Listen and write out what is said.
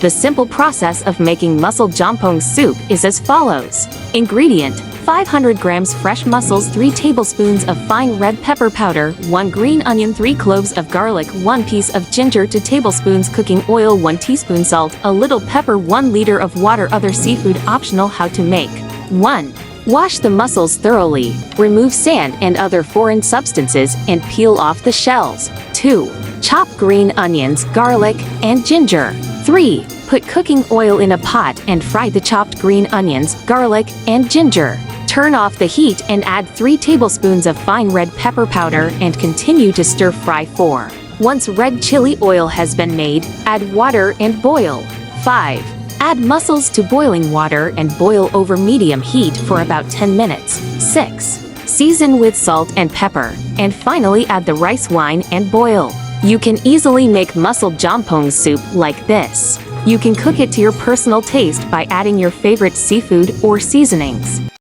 The simple process of making mussel jjamppong soup is as follows. Ingredient: 500 grams fresh mussels, 3 tablespoons of fine red pepper powder, 1 green onion, 3 cloves of garlic, 1 piece of ginger, 2 tablespoons cooking oil, 1 teaspoon salt, a little pepper, 1 liter of water. Other seafood optional. How to make. 1. Wash the mussels thoroughly, remove sand and other foreign substances, and peel off the shells. 2. Chop green onions, garlic, and ginger. 3. Put cooking oil in a pot and fry the chopped green onions, garlic, and ginger. Turn off the heat and add 3 tablespoons of fine red pepper powder and continue to stir fry. 4. Once red chili oil has been made, add water and boil. 5. Add mussels to boiling water and boil over medium heat for about 10 minutes. 6. Season with salt and pepper, and finally add the rice wine and boil. You can easily make mussel jjamppong soup like this. You can cook it to your personal taste by adding your favorite seafood or seasonings.